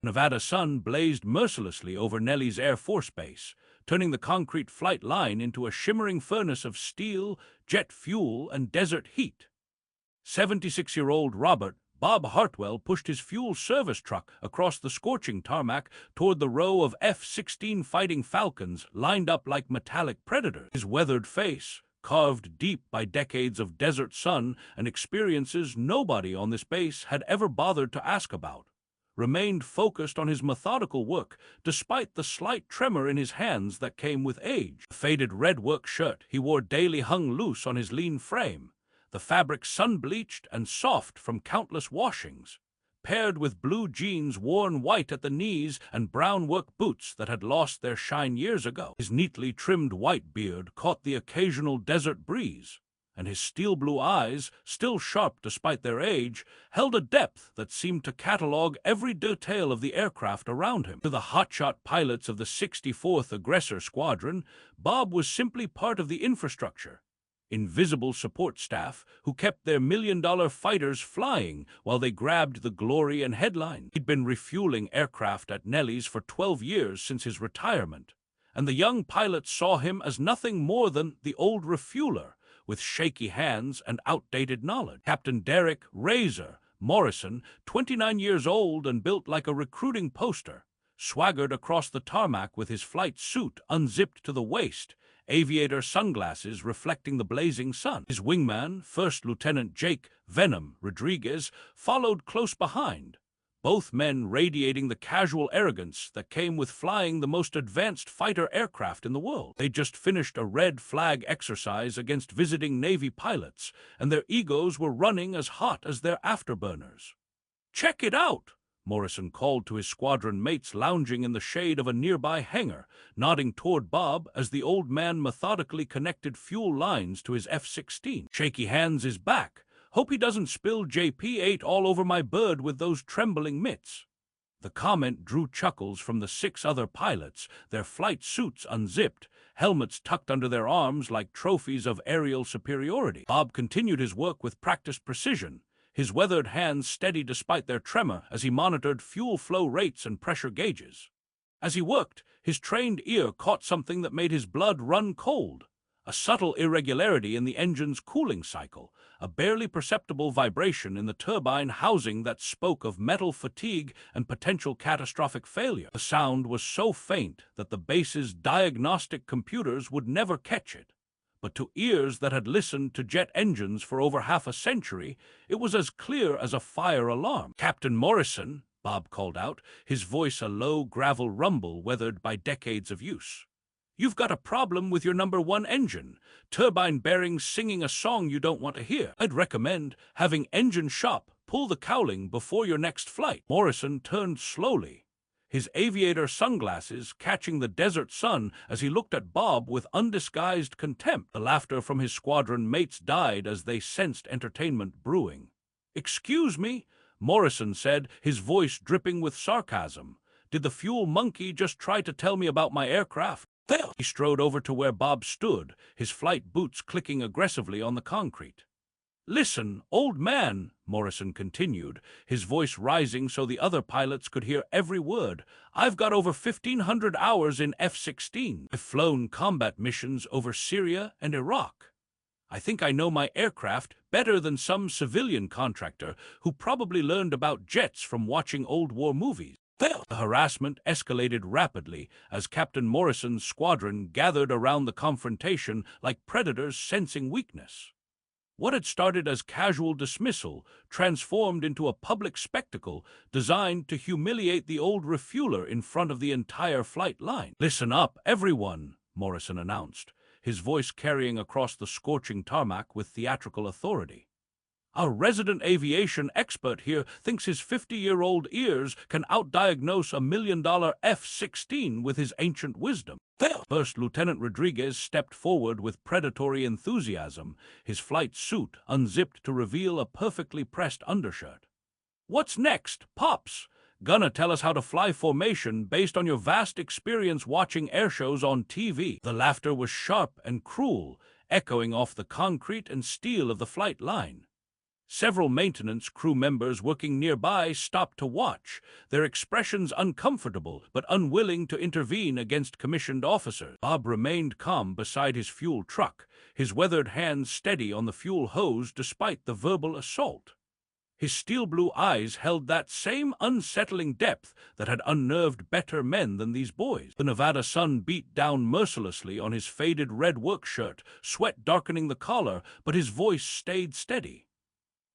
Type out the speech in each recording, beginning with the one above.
Nevada sun blazed mercilessly over Nellis Air Force Base, turning the concrete flight line into a shimmering furnace of steel, jet fuel, and desert heat. 76-year-old Robert Bob Hartwell pushed his fuel service truck across the scorching tarmac toward the row of F-16 Fighting Falcons lined up like metallic predators. His weathered face, carved deep by decades of desert sun and experiences nobody on this base had ever bothered to ask about, remained focused on his methodical work despite the slight tremor in his hands that came with age. The faded red work shirt he wore daily hung loose on his lean frame, the fabric sun-bleached and soft from countless washings, paired with blue jeans worn white at the knees and brown work boots that had lost their shine years ago. His neatly trimmed white beard caught the occasional desert breeze, and his steel-blue eyes, still sharp despite their age, held a depth that seemed to catalog every detail of the aircraft around him. To the hotshot pilots of the 64th Aggressor Squadron, Bob was simply part of the infrastructure, invisible support staff who kept their million-dollar fighters flying while they grabbed the glory and headlines. He'd been refueling aircraft at Nellis for 12 years since his retirement, and the young pilots saw him as nothing more than the old refueler, with shaky hands and outdated knowledge. Captain Derek "Razor" Morrison, 29 years old and built like a recruiting poster, swaggered across the tarmac with his flight suit unzipped to the waist, aviator sunglasses reflecting the blazing sun. His wingman, First Lieutenant Jake "Venom" Rodriguez, followed close behind, both men radiating the casual arrogance that came with flying the most advanced fighter aircraft in the world. They just finished a red flag exercise against visiting Navy pilots, and their egos were running as hot as their afterburners. "Check it out!" Morrison called to his squadron mates lounging in the shade of a nearby hangar, nodding toward Bob as the old man methodically connected fuel lines to his F-16. "Shaky hands is back. Hope he doesn't spill JP-8 all over my bird with those trembling mitts." The comment drew chuckles from the 6 other pilots, their flight suits unzipped, helmets tucked under their arms like trophies of aerial superiority. Bob continued his work with practiced precision, his weathered hands steady despite their tremor as he monitored fuel flow rates and pressure gauges. As he worked, his trained ear caught something that made his blood run cold, a subtle irregularity in the engine's cooling cycle, a barely perceptible vibration in the turbine housing that spoke of metal fatigue and potential catastrophic failure. The sound was so faint that the base's diagnostic computers would never catch it, but to ears that had listened to jet engines for over half a century, it was as clear as a fire alarm. "Captain Morrison," Bob called out, his voice a low gravel rumble weathered by decades of use. "You've got a problem with your #1 engine, turbine bearings singing a song you don't want to hear. I'd recommend having engine shop pull the cowling before your next flight." Morrison turned slowly, his aviator sunglasses catching the desert sun as he looked at Bob with undisguised contempt. The laughter from his squadron mates died as they sensed entertainment brewing. "Excuse me," Morrison said, his voice dripping with sarcasm. "Did the fuel monkey just try to tell me about my aircraft?" He strode over to where Bob stood, his flight boots clicking aggressively on the concrete. "Listen, old man," Morrison continued, his voice rising so the other pilots could hear every word. "I've got over 1,500 hours in F-16. I've flown combat missions over Syria and Iraq. I think I know my aircraft better than some civilian contractor who probably learned about jets from watching old war movies." The harassment escalated rapidly as Captain Morrison's squadron gathered around the confrontation like predators sensing weakness. What had started as casual dismissal transformed into a public spectacle designed to humiliate the old refueler in front of the entire flight line. "Listen up, everyone," Morrison announced, his voice carrying across the scorching tarmac with theatrical authority. "Our resident aviation expert here thinks his 50-year-old ears can outdiagnose a $1 million F-16 with his ancient wisdom." First Lieutenant Rodriguez stepped forward with predatory enthusiasm, his flight suit unzipped to reveal a perfectly pressed undershirt. "What's next, Pops? Gonna tell us how to fly formation based on your vast experience watching airshows on TV?" The laughter was sharp and cruel, echoing off the concrete and steel of the flight line. Several maintenance crew members working nearby stopped to watch, their expressions uncomfortable but unwilling to intervene against commissioned officers. Bob remained calm beside his fuel truck, his weathered hands steady on the fuel hose despite the verbal assault. His steel-blue eyes held that same unsettling depth that had unnerved better men than these boys. The Nevada sun beat down mercilessly on his faded red work shirt, sweat darkening the collar, but his voice stayed steady.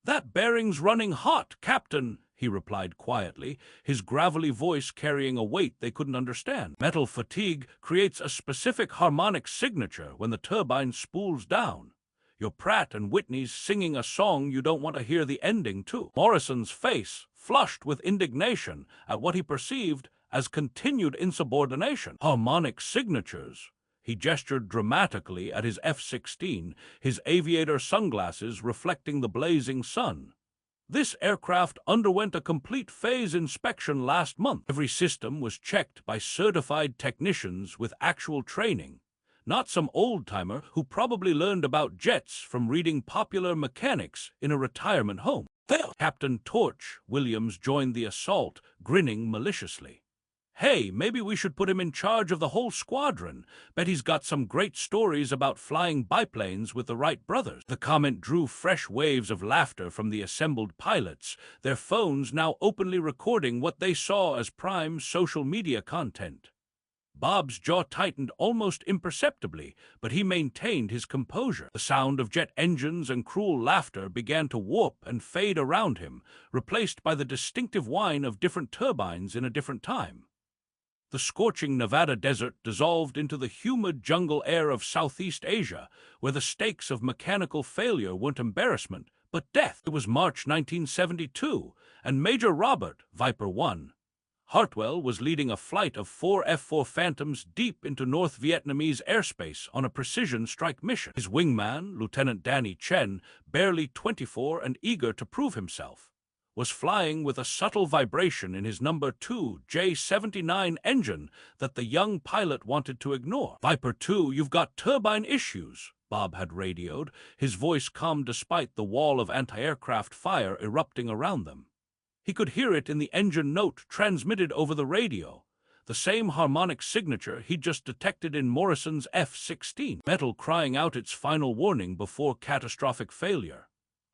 "That bearing's running hot, Captain," he replied quietly, his gravelly voice carrying a weight they couldn't understand. "Metal fatigue creates a specific harmonic signature when the turbine spools down. You're Pratt and Whitney's singing a song you don't want to hear the ending to." Morrison's face flushed with indignation at what he perceived as continued insubordination. Harmonic signatures. He gestured dramatically at his F-16, his aviator sunglasses reflecting the blazing sun. "This aircraft underwent a complete phase inspection last month. Every system was checked by certified technicians with actual training, not some old-timer who probably learned about jets from reading Popular Mechanics in a retirement home." Captain Torch Williams joined the assault, grinning maliciously. "Hey, maybe we should put him in charge of the whole squadron. Bet he's got some great stories about flying biplanes with the Wright brothers." The comment drew fresh waves of laughter from the assembled pilots, their phones now openly recording what they saw as prime social media content. Bob's jaw tightened almost imperceptibly, but he maintained his composure. The sound of jet engines and cruel laughter began to warp and fade around him, replaced by the distinctive whine of different turbines in a different time. The scorching Nevada desert dissolved into the humid jungle air of Southeast Asia, where the stakes of mechanical failure weren't embarrassment, but death. It was March 1972, and Major Robert, Viper 1, Hartwell was leading a flight of 4 F-4 Phantoms deep into North Vietnamese airspace on a precision strike mission. His wingman, Lieutenant Danny Chen, barely 24 and eager to prove himself, was flying with a subtle vibration in his number 2 J-79 engine that the young pilot wanted to ignore. "Viper 2, you've got turbine issues," Bob had radioed, his voice calm despite the wall of anti-aircraft fire erupting around them. He could hear it in the engine note transmitted over the radio, the same harmonic signature he'd just detected in Morrison's F-16, metal crying out its final warning before catastrophic failure.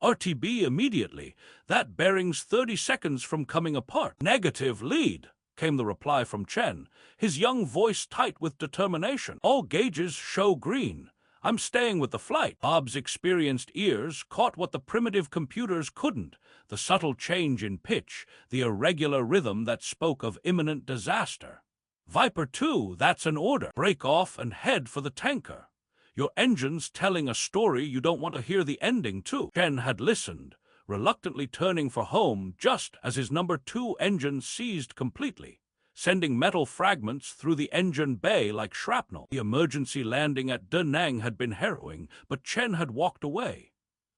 "RTB immediately. That bearing's 30 seconds from coming apart." "Negative lead," came the reply from Chen, his young voice tight with determination. "All gauges show green. I'm staying with the flight." Bob's experienced ears caught what the primitive computers couldn't, the subtle change in pitch, the irregular rhythm that spoke of imminent disaster. "Viper 2, that's an order. Break off and head for the tanker. Your engine's telling a story you don't want to hear the ending to." Chen had listened, reluctantly turning for home just as his number 2 engine seized completely, sending metal fragments through the engine bay like shrapnel. The emergency landing at Da Nang had been harrowing, but Chen had walked away.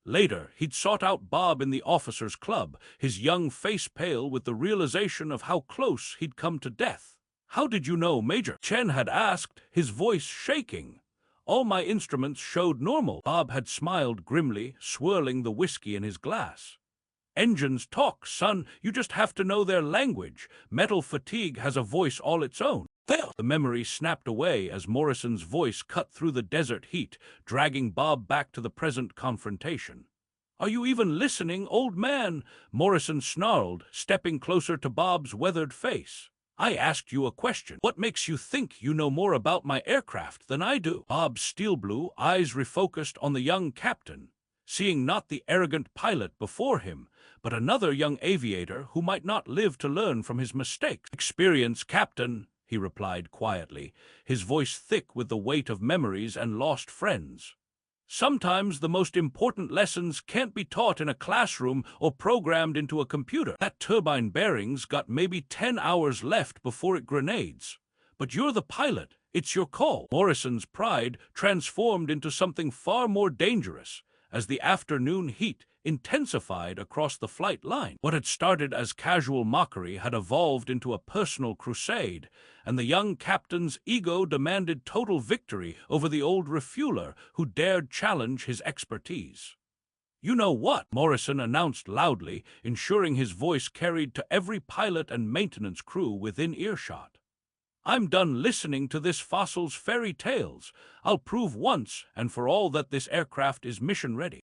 Later, he'd sought out Bob in the officers' club, his young face pale with the realization of how close he'd come to death. "How did you know, Major?" Chen had asked, his voice shaking. "All my instruments showed normal." Bob had smiled grimly, swirling the whiskey in his glass. "Engines talk, son. You just have to know their language. Metal fatigue has a voice all its own." The memory snapped away as Morrison's voice cut through the desert heat, dragging Bob back to the present confrontation. "Are you even listening, old man?" Morrison snarled, stepping closer to Bob's weathered face. "I asked you a question. What makes you think you know more about my aircraft than I do?" Bob's steel-blue eyes refocused on the young captain, seeing not the arrogant pilot before him, but another young aviator who might not live to learn from his mistakes. "Experience, Captain," he replied quietly, his voice thick with the weight of memories and lost friends. "Sometimes the most important lessons can't be taught in a classroom or programmed into a computer. That turbine bearing's got maybe 10 hours left before it grenades. But you're the pilot. It's your call." Morrison's pride transformed into something far more dangerous as the afternoon heat intensified across the flight line. What had started as casual mockery had evolved into a personal crusade, and the young captain's ego demanded total victory over the old refueler who dared challenge his expertise. "You know what?" Morrison announced loudly, ensuring his voice carried to every pilot and maintenance crew within earshot. "I'm done listening to this fossil's fairy tales. I'll prove once and for all that this aircraft is mission-ready."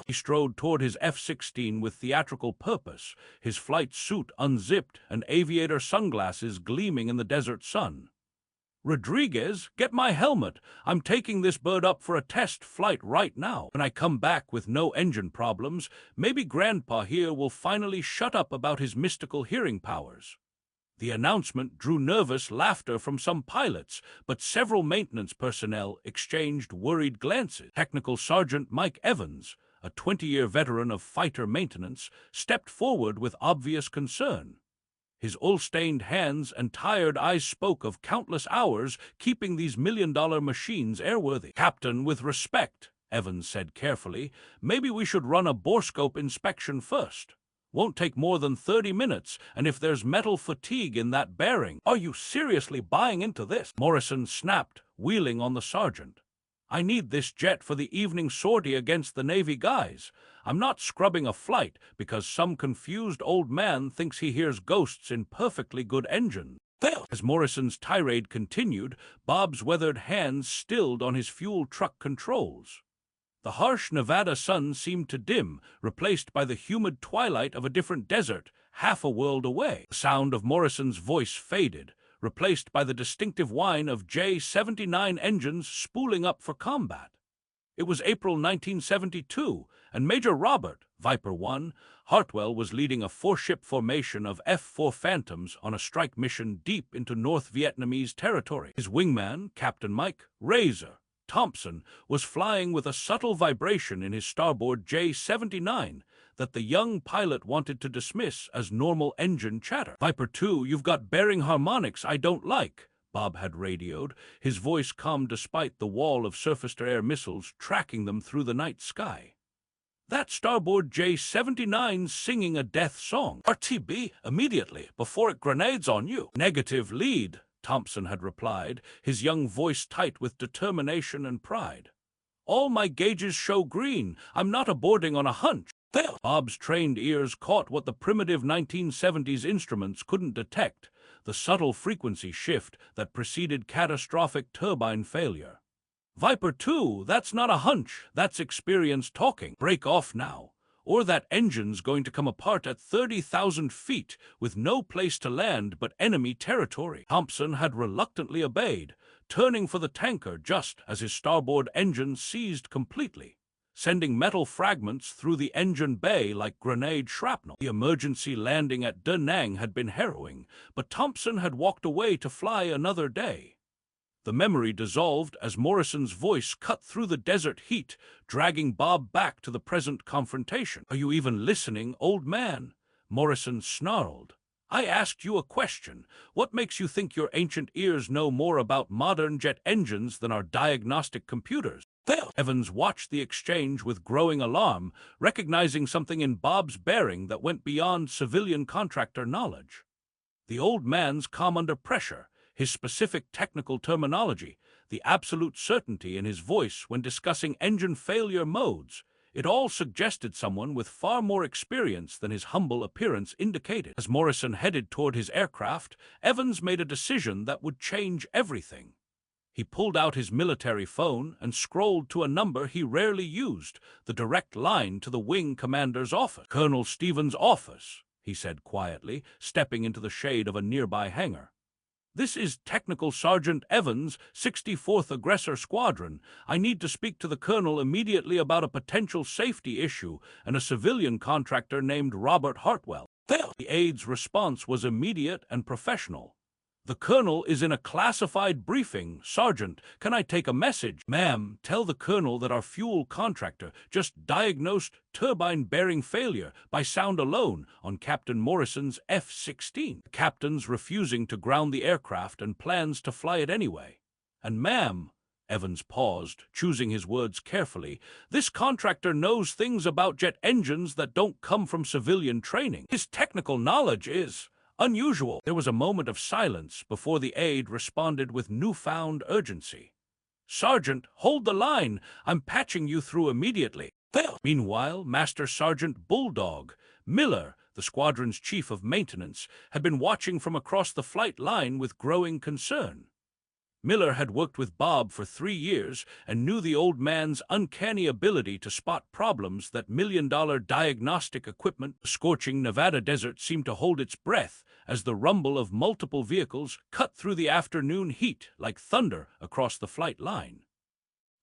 He strode toward his F-16 with theatrical purpose, his flight suit unzipped and aviator sunglasses gleaming in the desert sun. "Rodriguez, get my helmet. I'm taking this bird up for a test flight right now. When I come back with no engine problems, maybe Grandpa here will finally shut up about his mystical hearing powers." The announcement drew nervous laughter from some pilots, but several maintenance personnel exchanged worried glances. Technical Sergeant Mike Evans, a 20-year veteran of fighter maintenance, stepped forward with obvious concern. His oil-stained hands and tired eyes spoke of countless hours keeping these million-dollar machines airworthy. "Captain, with respect," Evans said carefully, "maybe we should run a borescope inspection first. Won't take more than 30 minutes, and if there's metal fatigue in that bearing—" "Are you seriously buying into this?" Morrison snapped, wheeling on the sergeant. "I need this jet for the evening sortie against the Navy guys. I'm not scrubbing a flight because some confused old man thinks he hears ghosts in perfectly good engines." As Morrison's tirade continued, Bob's weathered hands stilled on his fuel truck controls. The harsh Nevada sun seemed to dim, replaced by the humid twilight of a different desert, half a world away. The sound of Morrison's voice faded, replaced by the distinctive whine of J-79 engines spooling up for combat. It was April 1972, and Major Robert, Viper 1, Hartwell was leading a four-ship formation of F-4 Phantoms on a strike mission deep into North Vietnamese territory. His wingman, Captain Mike Razor Thompson, was flying with a subtle vibration in his starboard J-79 that the young pilot wanted to dismiss as normal engine chatter. "Viper 2, you've got bearing harmonics I don't like," Bob had radioed, his voice calm despite the wall of surface-to-air missiles tracking them through the night sky. "That starboard J-79's singing a death song. RTB, immediately, before it grenades on you." "Negative lead," Thompson had replied, his young voice tight with determination and pride. "All my gauges show green. I'm not aborting on a hunch." Bob's trained ears caught what the primitive 1970s instruments couldn't detect, the subtle frequency shift that preceded catastrophic turbine failure. "Viper 2, that's not a hunch, that's experience talking. Break off now, or that engine's going to come apart at 30,000 feet with no place to land but enemy territory." Thompson had reluctantly obeyed, turning for the tanker just as his starboard engine seized completely, sending metal fragments through the engine bay like grenade shrapnel. The emergency landing at Da Nang had been harrowing, but Thompson had walked away to fly another day. The memory dissolved as Morrison's voice cut through the desert heat, dragging Bob back to the present confrontation. "Are you even listening, old man?" Morrison snarled. "I asked you a question. What makes you think your ancient ears know more about modern jet engines than our diagnostic computers?" Evans watched the exchange with growing alarm, recognizing something in Bob's bearing that went beyond civilian contractor knowledge. The old man's calm under pressure, his specific technical terminology, the absolute certainty in his voice when discussing engine failure modes, it all suggested someone with far more experience than his humble appearance indicated. As Morrison headed toward his aircraft, Evans made a decision that would change everything. He pulled out his military phone and scrolled to a number he rarely used, the direct line to the wing commander's office. "Colonel Stevens' office," he said quietly, stepping into the shade of a nearby hangar. "This is Technical Sergeant Evans, 64th Aggressor Squadron. I need to speak to the colonel immediately about a potential safety issue and a civilian contractor named Robert Hartwell." The aide's response was immediate and professional. "The colonel is in a classified briefing. Sergeant, can I take a message?" "Ma'am, tell the colonel that our fuel contractor just diagnosed turbine bearing failure by sound alone on Captain Morrison's F-16. The captain's refusing to ground the aircraft and plans to fly it anyway. And ma'am," Evans paused, choosing his words carefully, "this contractor knows things about jet engines that don't come from civilian training. His technical knowledge is unusual." There was a moment of silence before the aide responded with newfound urgency. "Sergeant, hold the line. I'm patching you through immediately." Meanwhile, Master Sergeant Bulldog Miller, the squadron's chief of maintenance, had been watching from across the flight line with growing concern. Miller had worked with Bob for 3 years and knew the old man's uncanny ability to spot problems that million-dollar diagnostic equipment. The scorching Nevada desert seemed to hold its breath as the rumble of multiple vehicles cut through the afternoon heat like thunder across the flight line.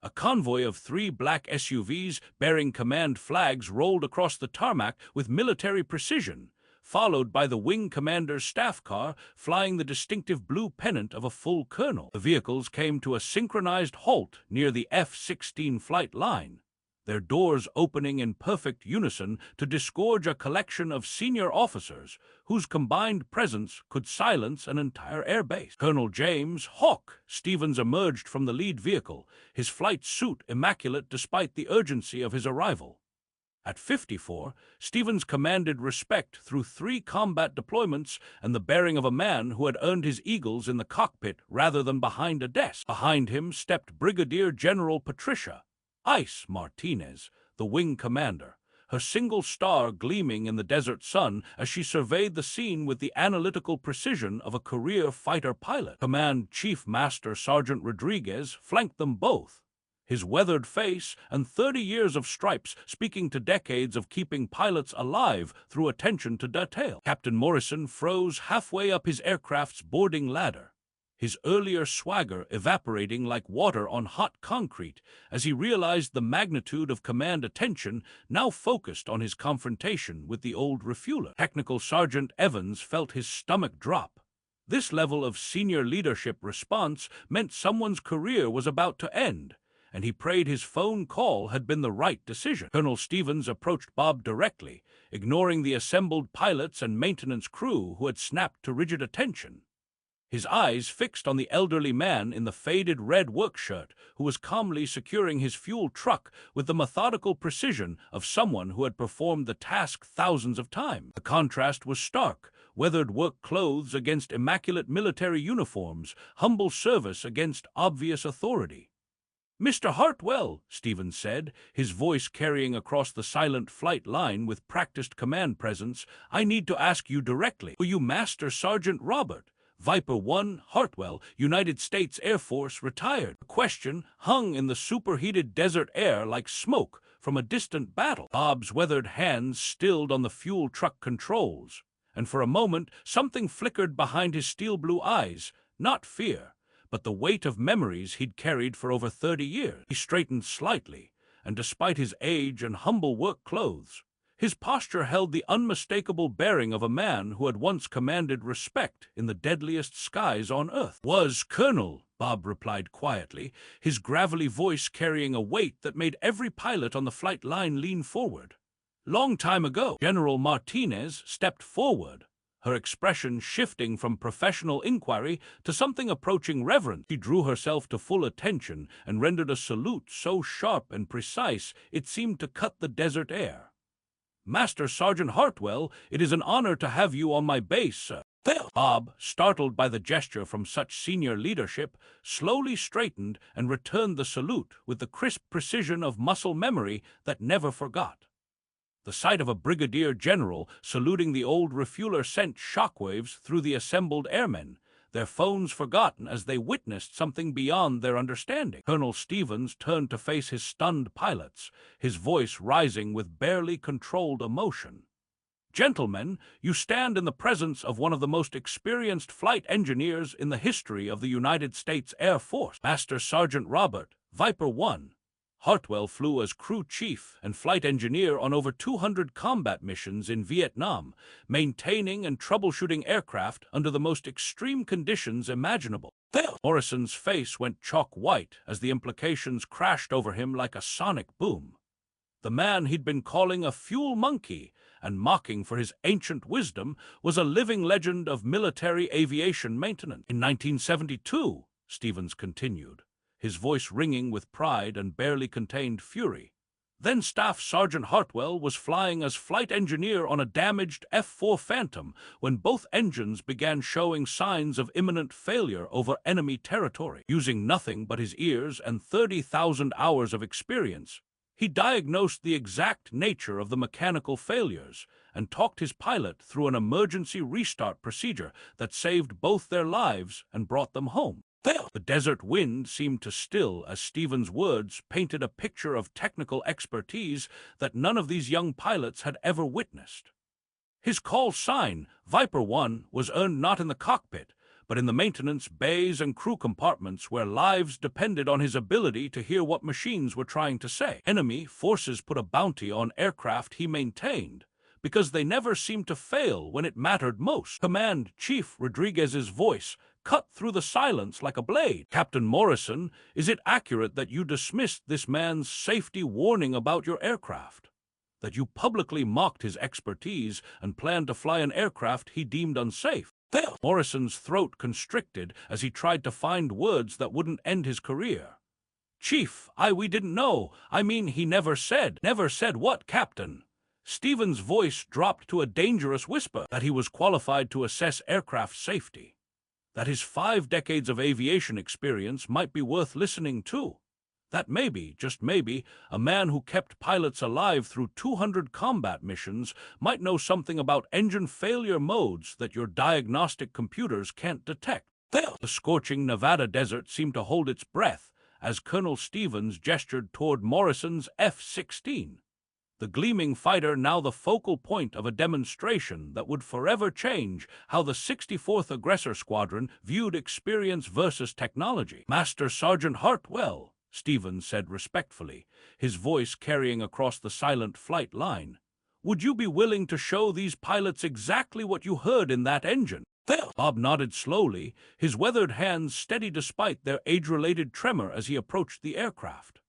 A convoy of 3 black SUVs bearing command flags rolled across the tarmac with military precision, followed by the wing commander's staff car flying the distinctive blue pennant of a full colonel. The vehicles came to a synchronized halt near the F-16 flight line, their doors opening in perfect unison to disgorge a collection of senior officers whose combined presence could silence an entire airbase. Colonel James "Hawk" Stevens emerged from the lead vehicle, his flight suit immaculate despite the urgency of his arrival. At 54, Stevens commanded respect through 3 combat deployments and the bearing of a man who had earned his eagles in the cockpit rather than behind a desk. Behind him stepped Brigadier General Patricia "Ice" Martinez, the wing commander, her single star gleaming in the desert sun as she surveyed the scene with the analytical precision of a career fighter pilot. Command Chief Master Sergeant Rodriguez flanked them both, his weathered face and 30 years of stripes speaking to decades of keeping pilots alive through attention to detail. Captain Morrison froze halfway up his aircraft's boarding ladder, his earlier swagger evaporating like water on hot concrete as he realized the magnitude of command attention now focused on his confrontation with the old refueler. Technical Sergeant Evans felt his stomach drop. This level of senior leadership response meant someone's career was about to end, and he prayed his phone call had been the right decision. Colonel Stevens approached Bob directly, ignoring the assembled pilots and maintenance crew who had snapped to rigid attention, his eyes fixed on the elderly man in the faded red work shirt who was calmly securing his fuel truck with the methodical precision of someone who had performed the task thousands of times. The contrast was stark: weathered work clothes against immaculate military uniforms, humble service against obvious authority. "Mr. Hartwell," Stevens said, his voice carrying across the silent flight line with practiced command presence, "I need to ask you directly. Were you Master Sergeant Robert Viper 1 Hartwell, United States Air Force, retired?" The question hung in the superheated desert air like smoke from a distant battle. Bob's weathered hands stilled on the fuel truck controls, and for a moment something flickered behind his steel-blue eyes, not fear, but the weight of memories he'd carried for over 30 years. He straightened slightly, and despite his age and humble work clothes, his posture held the unmistakable bearing of a man who had once commanded respect in the deadliest skies on Earth. "Was Colonel," Bob replied quietly, his gravelly voice carrying a weight that made every pilot on the flight line lean forward. "Long time ago." General Martinez stepped forward, her expression shifting from professional inquiry to something approaching reverence. She drew herself to full attention and rendered a salute so sharp and precise it seemed to cut the desert air. "Master Sergeant Hartwell, it is an honor to have you on my base, sir." Bob, startled by the gesture from such senior leadership, slowly straightened and returned the salute with the crisp precision of muscle memory that never forgot. The sight of a brigadier general saluting the old refueler sent shockwaves through the assembled airmen, their phones forgotten as they witnessed something beyond their understanding. Colonel Stevens turned to face his stunned pilots, his voice rising with barely controlled emotion. "Gentlemen, you stand in the presence of one of the most experienced flight engineers in the history of the United States Air Force. Master Sergeant Robert Viper 1 Hartwell flew as crew chief and flight engineer on over 200 combat missions in Vietnam, maintaining and troubleshooting aircraft under the most extreme conditions imaginable." Morrison's face went chalk white as the implications crashed over him like a sonic boom. The man he'd been calling a fuel monkey and mocking for his ancient wisdom was a living legend of military aviation maintenance. "In 1972, Stevens continued, his voice ringing with pride and barely contained fury, then Staff Sergeant Hartwell was flying as flight engineer on a damaged F-4 Phantom when both engines began showing signs of imminent failure over enemy territory. Using nothing but his ears and 30,000 hours of experience, He diagnosed the exact nature of the mechanical failures and talked his pilot through an emergency restart procedure that saved both their lives and brought them home. The desert wind seemed to still as Stephen's words painted a picture of technical expertise that none of these young pilots had ever witnessed. His call sign, Viper 1, was earned not in the cockpit, but in the maintenance bays and crew compartments where lives depended on his ability to hear what machines were trying to say. Enemy forces put a bounty on aircraft he maintained, because they never seemed to fail when it mattered most. Command Chief Rodriguez's voice cut through the silence like a blade. Captain Morrison, is it accurate that you dismissed this man's safety warning about your aircraft? That you publicly mocked his expertise and planned to fly an aircraft he deemed unsafe? Morrison's throat constricted as he tried to find words that wouldn't end his career. Chief, we didn't know. I mean, he never said. Never said what, Captain? Stephen's voice dropped to a dangerous whisper. That he was qualified to assess aircraft safety. That his 5 decades of aviation experience might be worth listening to. That maybe, just maybe, a man who kept pilots alive through 200 combat missions might know something about engine failure modes that your diagnostic computers can't detect. The scorching Nevada desert seemed to hold its breath as Colonel Stevens gestured toward Morrison's F-16. The gleaming fighter now the focal point of a demonstration that would forever change how the 64th Aggressor Squadron viewed experience versus technology. Master Sergeant Hartwell, Stevens said respectfully, his voice carrying across the silent flight line, would you be willing to show these pilots exactly what you heard in that engine? Bob nodded slowly, his weathered hands steady despite their age-related tremor as he approached the aircraft.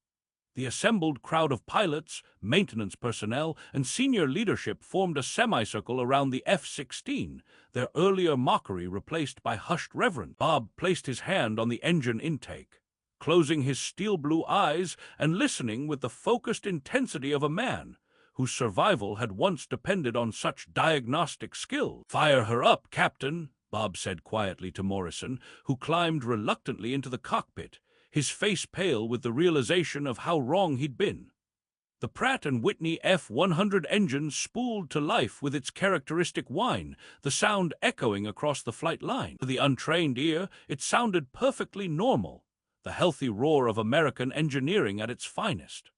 The assembled crowd of pilots, maintenance personnel, and senior leadership formed a semicircle around the F-16, their earlier mockery replaced by hushed reverence. Bob placed his hand on the engine intake, closing his steel-blue eyes and listening with the focused intensity of a man whose survival had once depended on such diagnostic skill. "Fire her up, Captain," Bob said quietly to Morrison, who climbed reluctantly into the cockpit, his face pale with the realization of how wrong he'd been. The Pratt & Whitney F-100 engine spooled to life with its characteristic whine, the sound echoing across the flight line. To the untrained ear, it sounded perfectly normal, the healthy roar of American engineering at its finest.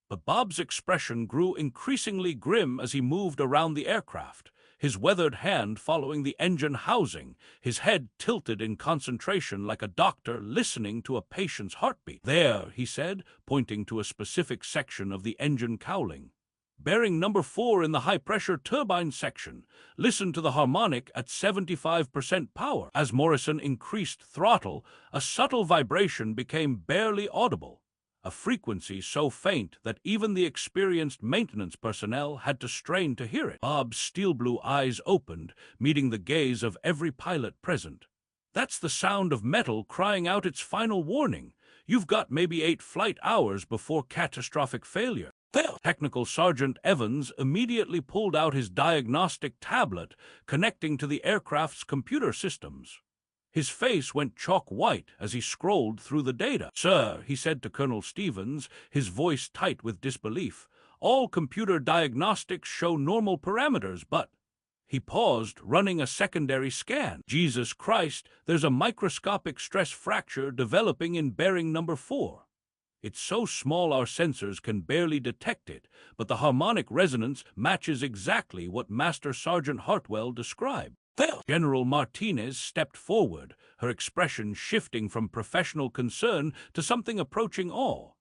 But Bob's expression grew increasingly grim as he moved around the aircraft, his weathered hand following the engine housing, his head tilted in concentration like a doctor listening to a patient's heartbeat. "There," he said, pointing to a specific section of the engine cowling. "Bearing number 4 in the high-pressure turbine section. Listen to the harmonic at 75% power." As Morrison increased throttle, a subtle vibration became barely audible, a frequency so faint that even the experienced maintenance personnel had to strain to hear it. Bob's steel-blue eyes opened, meeting the gaze of every pilot present. "That's the sound of metal crying out its final warning. You've got maybe 8 flight hours before catastrophic failure." Technical Sergeant Evans immediately pulled out his diagnostic tablet, connecting to the aircraft's computer systems. His face went chalk white as he scrolled through the data. "Sir," he said to Colonel Stevens, his voice tight with disbelief, "all computer diagnostics show normal parameters, but—" He paused, running a secondary scan. "Jesus Christ, there's a microscopic stress fracture developing in bearing number 4. It's so small our sensors can barely detect it, but the harmonic resonance matches exactly what Master Sergeant Hartwell described." General Martinez stepped forward, her expression shifting from professional concern to something approaching awe.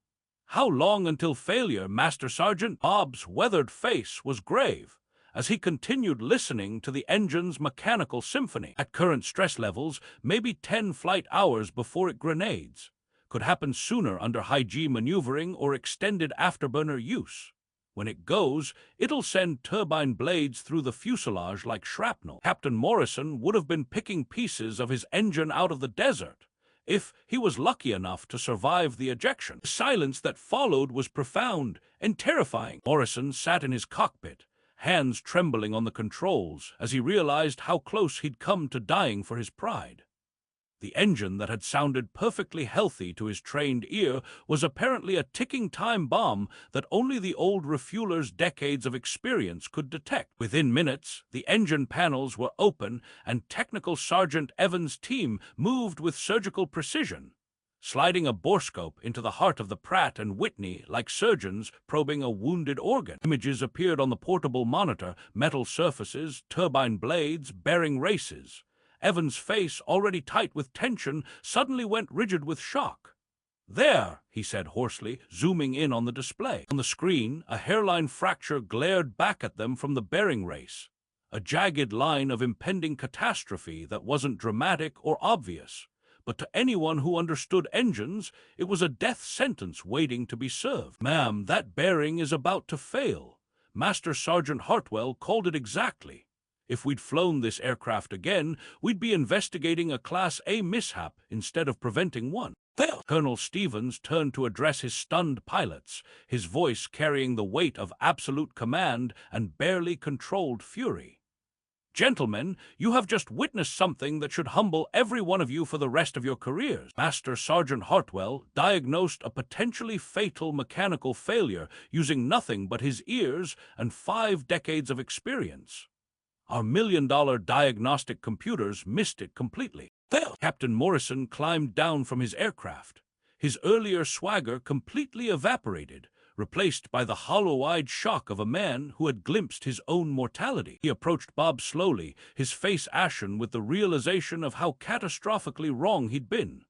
"How long until failure, Master Sergeant?" Bob's weathered face was grave as he continued listening to the engine's mechanical symphony. "At current stress levels, maybe 10 flight hours before it grenades. Could happen sooner under high-G maneuvering or extended afterburner use. When it goes, it'll send turbine blades through the fuselage like shrapnel." Captain Morrison would have been picking pieces of his engine out of the desert if he was lucky enough to survive the ejection. The silence that followed was profound and terrifying. Morrison sat in his cockpit, hands trembling on the controls as he realized how close he'd come to dying for his pride. The engine that had sounded perfectly healthy to his trained ear was apparently a ticking time bomb that only the old refueler's decades of experience could detect. Within minutes, the engine panels were open and Technical Sergeant Evans' team moved with surgical precision, sliding a borescope into the heart of the Pratt and Whitney like surgeons probing a wounded organ. Images appeared on the portable monitor: metal surfaces, turbine blades, bearing races. Evans' face, already tight with tension, suddenly went rigid with shock. "There," he said hoarsely, zooming in on the display. On the screen, a hairline fracture glared back at them from the bearing race, a jagged line of impending catastrophe that wasn't dramatic or obvious. But to anyone who understood engines, it was a death sentence waiting to be served. "Ma'am, that bearing is about to fail. Master Sergeant Hartwell called it exactly. If we'd flown this aircraft again, we'd be investigating a Class A mishap instead of preventing one." "Fail!" Colonel Stevens turned to address his stunned pilots, his voice carrying the weight of absolute command and barely controlled fury. "Gentlemen, you have just witnessed something that should humble every one of you for the rest of your careers. Master Sergeant Hartwell diagnosed a potentially fatal mechanical failure using nothing but his ears and 5 decades of experience. Our $1 million diagnostic computers missed it completely." "Fail!" Captain Morrison climbed down from his aircraft. His earlier swagger completely evaporated, replaced by the hollow-eyed shock of a man who had glimpsed his own mortality. He approached Bob slowly, his face ashen with the realization of how catastrophically wrong he'd been.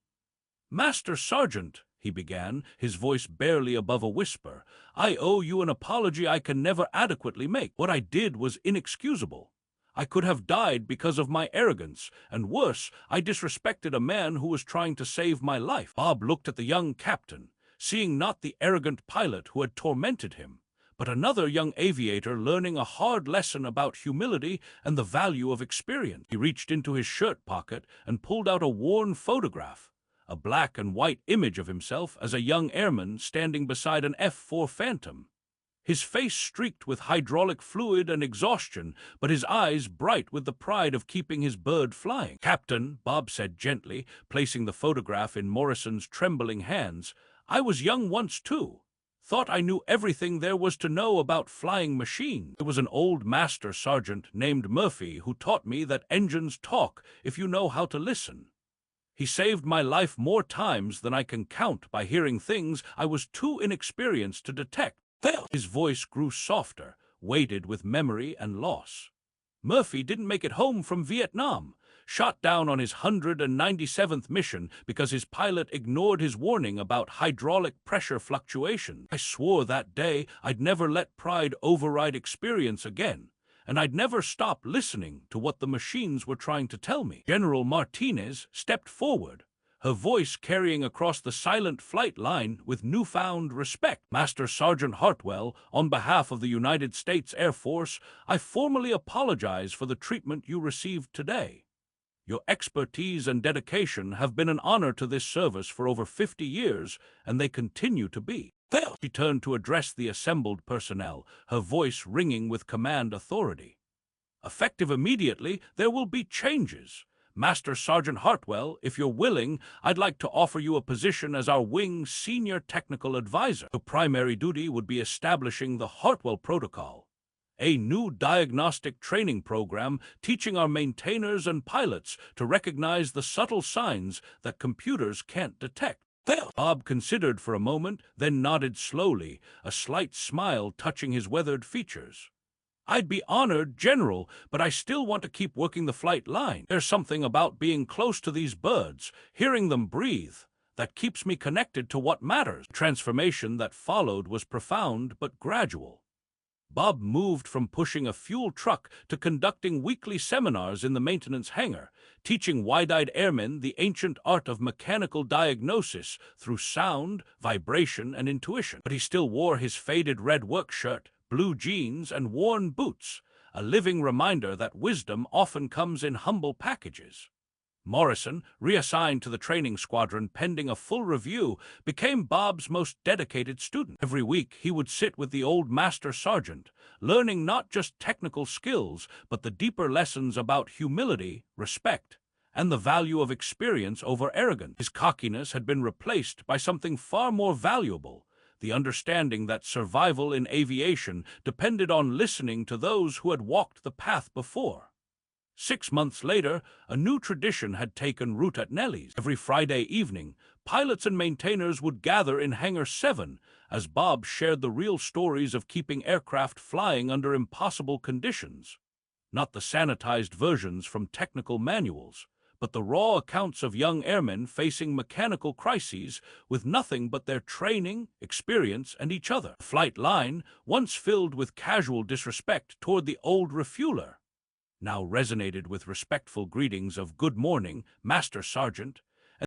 "Master Sergeant," he began, his voice barely above a whisper, "I owe you an apology I can never adequately make. What I did was inexcusable. I could have died because of my arrogance, and worse, I disrespected a man who was trying to save my life." Bob looked at the young captain, seeing not the arrogant pilot who had tormented him, but another young aviator learning a hard lesson about humility and the value of experience. He reached into his shirt pocket and pulled out a worn photograph, a black and white image of himself as a young airman standing beside an F-4 Phantom. His face streaked with hydraulic fluid and exhaustion, but his eyes bright with the pride of keeping his bird flying. "Captain," Bob said gently, placing the photograph in Morrison's trembling hands, "I was young once too. Thought I knew everything there was to know about flying machines. There was an old master sergeant named Murphy who taught me that engines talk if you know how to listen. He saved my life more times than I can count by hearing things I was too inexperienced to detect." "Fail!" His voice grew softer, weighted with memory and loss. "Murphy didn't make it home from Vietnam, shot down on his 197th mission because his pilot ignored his warning about hydraulic pressure fluctuations. I swore that day I'd never let pride override experience again, and I'd never stop listening to what the machines were trying to tell me." General Martinez stepped forward, her voice carrying across the silent flight line with newfound respect. "Master Sergeant Hartwell, on behalf of the United States Air Force, I formally apologize for the treatment you received today. Your expertise and dedication have been an honor to this service for over 50 years, and they continue to be." "Fail!" She turned to address the assembled personnel, her voice ringing with command authority. "Effective immediately, there will be changes. Master Sergeant Hartwell, if you're willing, I'd like to offer you a position as our wing's senior technical advisor. Your primary duty would be establishing the Hartwell Protocol, a new diagnostic training program teaching our maintainers and pilots to recognize the subtle signs that computers can't detect." "Fail!" Bob considered for a moment, then nodded slowly, a slight smile touching his weathered features. "I'd be honored, General, but I still want to keep working the flight line. There's something about being close to these birds, hearing them breathe, that keeps me connected to what matters." The transformation that followed was profound but gradual. Bob moved from pushing a fuel truck to conducting weekly seminars in the maintenance hangar, teaching wide-eyed airmen the ancient art of mechanical diagnosis through sound, vibration, and intuition. But he still wore his faded red work shirt, blue jeans, and worn boots, a living reminder that wisdom often comes in humble packages. Morrison, reassigned to the training squadron pending a full review, became Bob's most dedicated student. Every week he would sit with the old master sergeant, learning not just technical skills, but the deeper lessons about humility, respect, and the value of experience over arrogance. His cockiness had been replaced by something far more valuable, the understanding that survival in aviation depended on listening to those who had walked the path before. 6 months later, a new tradition had taken root at Nellie's. Every Friday evening, pilots and maintainers would gather in Hangar 7 as Bob shared the real stories of keeping aircraft flying under impossible conditions. Not the sanitized versions from technical manuals, but the raw accounts of young airmen facing mechanical crises with nothing but their training, experience, and each other. The flight line, once filled with casual disrespect toward the old refueler, now resonated with respectful greetings of "Good morning, Master Sergeant,"